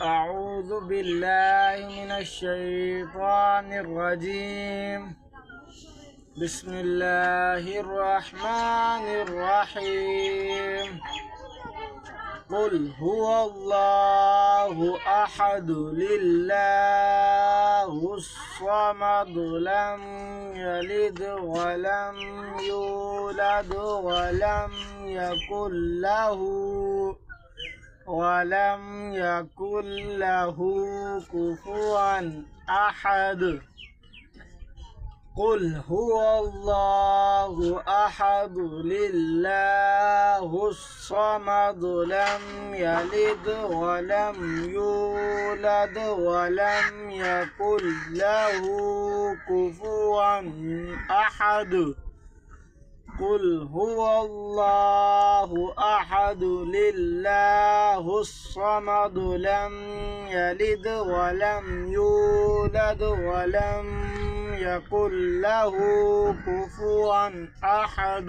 أعوذ بالله من الشيطان الرجيم. بسم الله الرحمن الرحيم. قل هو الله أحد لله الصمد لم يلد ولم يولد ولم يكن له كفوا أحد. قل هو الله أحد لله الصمد لم يلد ولم يولد ولم يكن له كفوا أحد. قل هو الله أحد لله الصمد لم يلد ولم يولد ولم يكن له كفوا أحد.